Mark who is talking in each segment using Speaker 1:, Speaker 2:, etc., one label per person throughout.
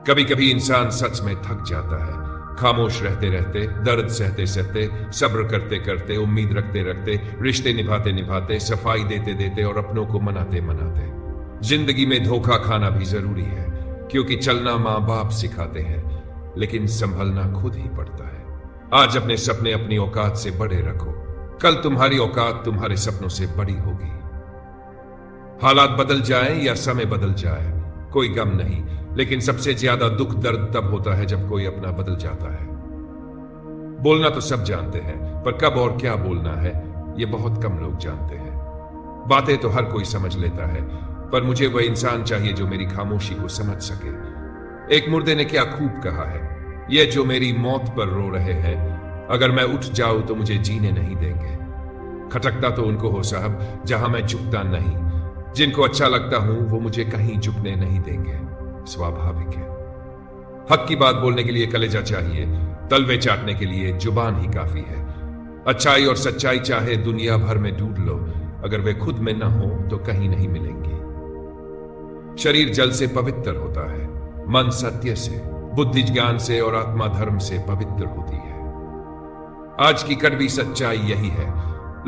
Speaker 1: कभी कभी इंसान सच में थक जाता है, खामोश रहते रहते, दर्द सहते सहते, सब्र करते करते, उम्मीद रखते रखते, रिश्ते निभाते निभाते, सफाई देते देते और अपनों को मनाते मनाते। जिंदगी में धोखा खाना भी जरूरी है, क्योंकि चलना माँ बाप सिखाते हैं, लेकिन संभलना खुद ही पड़ता है। आज अपने सपने अपनी औकात से बड़े रखो, कल तुम्हारी औकात तुम्हारे सपनों से बड़ी होगी। हालात बदल जाएं या समय बदल जाए, कोई गम नहीं, लेकिन सबसे ज्यादा दुख दर्द तब होता है जब कोई अपना बदल जाता है। बोलना तो सब जानते हैं, पर कब और क्या बोलना है ये बहुत कम लोग जानते हैं। बातें तो हर कोई समझ लेता है, पर मुझे वह इंसान चाहिए जो मेरी खामोशी को समझ सके। एक मुर्दे ने क्या खूब कहा है, ये जो मेरी मौत पर रो रहे हैं, अगर मैं उठ जाऊं तो मुझे जीने नहीं देंगे। खटकता तो उनको हो साहब जहां मैं झुकता नहीं, जिनको अच्छा लगता हूं वो मुझे कहीं झुकने नहीं देंगे। स्वाभाविक है। हक की बात बोलने के लिए कलेजा चाहिए, तलवे चाटने के लिए जुबान ही काफी है। अच्छाई और सच्चाई चाहे दुनिया भर में ढूंढ लो, अगर वे खुद में न हो तो कहीं नहीं मिलेंगी। शरीर जल से पवित्र होता है, मन सत्य से, बुद्धि ज्ञान से और आत्मा धर्म से पवित्र होती है। आज की कड़वी सच्चाई यही है,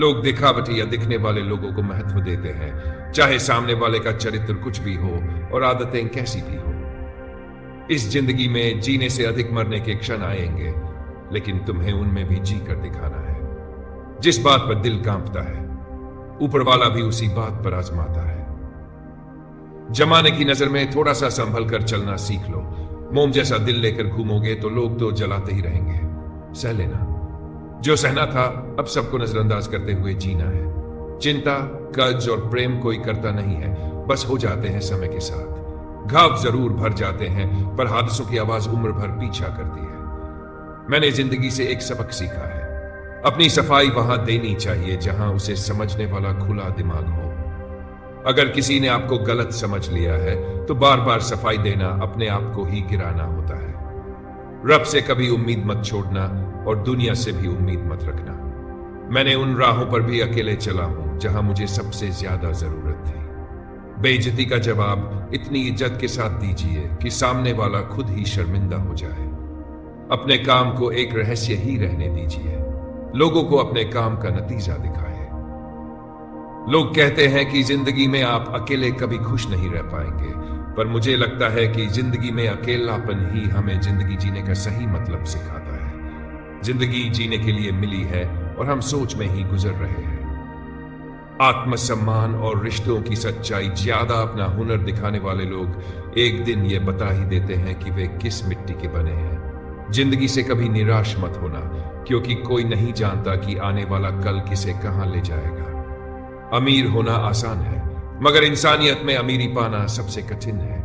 Speaker 1: लोग दिखावटी या दिखने वाले लोगों को महत्व देते हैं, चाहे सामने वाले का चरित्र कुछ भी हो और आदतें कैसी भी हो। इस जिंदगी में जीने से अधिक मरने के क्षण आएंगे, लेकिन तुम्हें उनमें भी जी कर दिखाना है। जिस बात पर दिल कांपता है, ऊपर वाला भी उसी बात पर आजमाता है। जमाने की नजर में थोड़ा सा संभल कर चलना सीख लो। मोम जैसा दिल लेकर घूमोगे तो लोग तो जलाते ही रहेंगे। सह लेना, जो सहना था अब सबको नजरअंदाज करते हुए जीना है। चिंता, कर्ज और प्रेम कोई करता नहीं है, बस हो जाते हैं समय के साथ। घाव जरूर भर जाते हैं, पर हादसों की आवाज उम्र भर पीछा करती है। मैंने जिंदगी से एक सबक सीखा है, अपनी सफाई वहां देनी चाहिए जहां उसे समझने वाला खुला दिमाग हो। अगर किसी ने आपको गलत समझ लिया है तो बार बार सफाई देना अपने आप को ही गिराना होता है। रब से कभी उम्मीद मत छोड़ना और दुनिया से भी उम्मीद मत रखना। मैंने उन राहों पर भी अकेले चला हूं जहां मुझे सबसे ज्यादा जरूरत थी। बेइज्जती का जवाब इतनी इज्जत के साथ दीजिए कि सामने वाला खुद ही शर्मिंदा हो जाए। अपने काम को एक रहस्य ही रहने दीजिए, लोगों को अपने काम का नतीजा दिखाए। लोग कहते हैं कि जिंदगी में आप अकेले कभी खुश नहीं रह पाएंगे, पर मुझे लगता है कि जिंदगी में अकेलापन ही हमें जिंदगी जीने का सही मतलब सिखाता है। जिंदगी जीने के लिए मिली है और हम सोच में ही गुजर रहे हैं। आत्मसम्मान और रिश्तों की सच्चाई ज्यादा अपना हुनर दिखाने वाले लोग एक दिन ये बता ही देते हैं कि वे किस मिट्टी के बने हैं। जिंदगी से कभी निराश मत होना, क्योंकि कोई नहीं जानता कि आने वाला कल किसे कहां ले जाएगा। अमीर होना आसान है, मगर इंसानियत में अमीरी पाना सबसे कठिन है।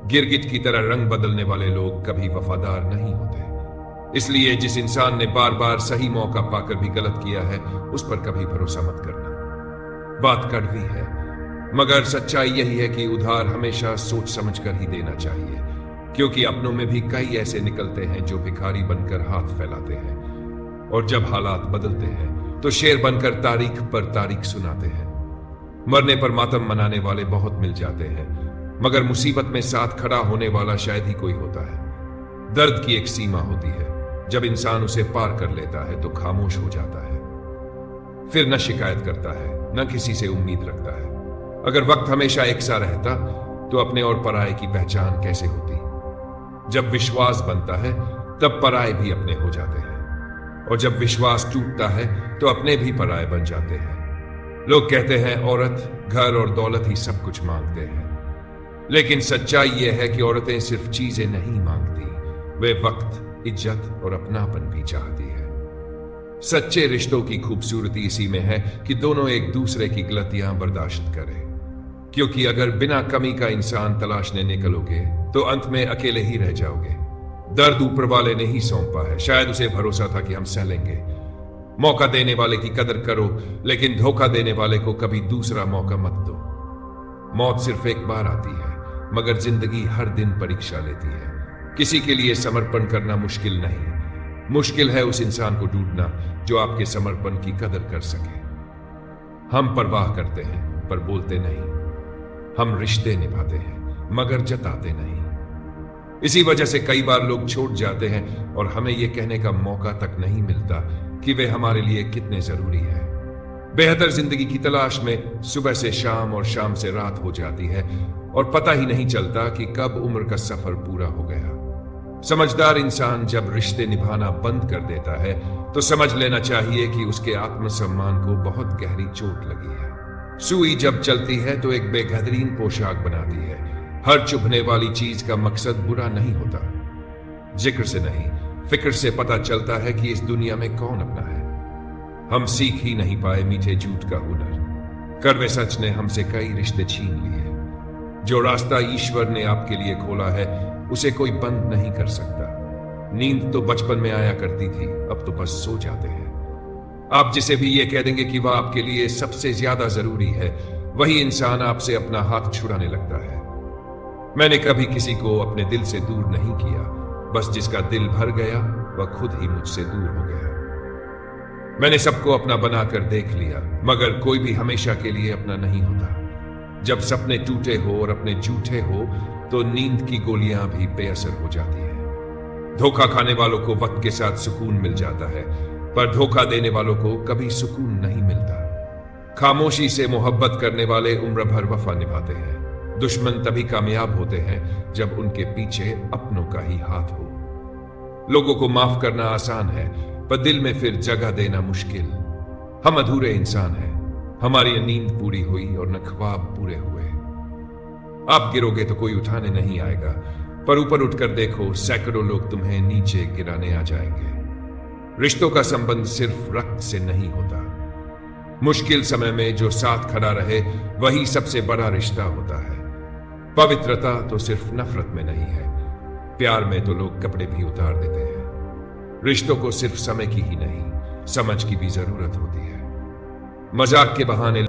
Speaker 1: गिरगिट की तरह रंग बदलने वाले लोग कभी वफादार नहीं होते। इसलिए जिस इंसान ने बार बार सही मौका पाकर भी गलत किया है, उस पर कभी भरोसा मत करना। बात कड़वी है, मगर सच्चाई यही है कि उधार हमेशा सोच समझ कर ही देना चाहिए, क्योंकि अपनों में भी कई ऐसे निकलते हैं जो भिखारी बनकर हाथ फैलाते हैं, और जब हालात बदलते हैं तो शेर बनकर तारीख पर तारीख सुनाते हैं। मरने पर मातम मनाने वाले बहुत मिल जाते हैं, मगर मुसीबत में साथ खड़ा होने वाला शायद ही कोई होता है। दर्द की एक सीमा होती है, जब इंसान उसे पार कर लेता है तो खामोश हो जाता है, फिर न शिकायत करता है, न किसी से उम्मीद रखता है। अगर वक्त हमेशा एक सा रहता तो अपने और पराये की पहचान कैसे होती। जब विश्वास बनता है तब पराये भी अपने हो जाते हैं, और जब विश्वास टूटता है तो अपने भी पराये बन जाते हैं। लोग कहते हैं औरत घर और दौलत ही सब कुछ मांगते हैं, लेकिन सच्चाई यह है कि औरतें सिर्फ चीजें नहीं मांगती, वे वक्त, इज्जत और अपनापन भी चाहती है। सच्चे रिश्तों की खूबसूरती इसी में है कि दोनों एक दूसरे की गलतियां बर्दाश्त करें, क्योंकि अगर बिना कमी का इंसान तलाशने निकलोगे तो अंत में अकेले ही रह जाओगे। दर्द ऊपर वाले ने ही सौंपा है, शायद उसे भरोसा था कि हम सह लेंगे। मौका देने वाले की कदर करो, लेकिन धोखा देने वाले को कभी दूसरा मौका मत दो। मौत सिर्फ एक बार आती है, मगर जिंदगी हर दिन परीक्षा लेती है। किसी के लिए समर्पण करना मुश्किल नहीं, मुश्किल है उस इंसान को ढूंढना जो आपके समर्पण की कदर कर सके। हम परवाह करते हैं पर बोलते नहीं, हम रिश्ते निभाते हैं मगर जताते नहीं। इसी वजह से कई बार लोग छूट जाते हैं और हमें यह कहने का मौका तक नहीं मिलता कि वे हमारे लिए कितने जरूरी है। बेहतर जिंदगी की तलाश में सुबह से शाम और शाम से रात हो जाती है और पता ही नहीं चलता कि कब उम्र का सफर पूरा हो गया। समझदार इंसान जब रिश्ते निभाना बंद कर देता है तो समझ लेना चाहिए कि उसके आत्मसम्मान को बहुत गहरी चोट लगी है। सुई जब चलती है तो एक बेहतरीन पोशाक बनाती है। हर चुभने वाली चीज का मकसद बुरा नहीं होता। जिक्र से नहीं, फिक्र से पता चलता है कि इस दुनिया में कौन अपना है। हम सीख ही नहीं पाए मीठे झूठ का हुनर। कड़वे सच ने हमसे कई रिश्ते छीन लिए। जो रास्ता ईश्वर ने आपके लिए खोला है उसे कोई बंद नहीं कर सकता। नींद तो बचपन में आया करती थी, अब तो बस सो जाते हैं। आप जिसे भी ये कह देंगे कि वह आपके लिए सबसे ज्यादा जरूरी है, वही इंसान आपसे अपना हाथ छुड़ाने लगता है। मैंने कभी किसी को अपने दिल से दूर नहीं किया, बस जिसका दिल भर गया वह खुद ही मुझसे दूर हो गया। मैंने सबको अपना बनाकर देख लिया, मगर कोई भी हमेशा के लिए अपना नहीं होता। जब सपने टूटे हो और अपने झूठे हो तो नींद की गोलियां भी बेअसर हो जाती है। धोखा खाने वालों को वक्त के साथ सुकून मिल जाता है, पर धोखा देने वालों को कभी सुकून नहीं मिलता। खामोशी से मोहब्बत करने वाले उम्र भर वफा निभाते हैं। दुश्मन तभी कामयाब होते हैं जब उनके पीछे अपनों का ही हाथ हो। लोगों को माफ करना आसान है, पर दिल में फिर जगह देना मुश्किल। हम अधूरे इंसान हैं। हमारी नींद पूरी हुई और न ख्वाब पूरे हुए। आप गिरोगे तो कोई उठाने नहीं आएगा, पर ऊपर उठकर देखो, सैकड़ों लोग तुम्हें नीचे गिराने आ जाएंगे। रिश्तों का संबंध सिर्फ रक्त से नहीं होता। मुश्किल समय में जो साथ खड़ा रहे वही सबसे बड़ा रिश्ता होता है। पवित्रता तो सिर्फ नफरत में नहीं है, प्यार में तो लोग कपड़े भी उतार देते हैं। रिश्तों को सिर्फ समय की ही नहीं, समझ की भी जरूरत होती है। मजाक के बहाने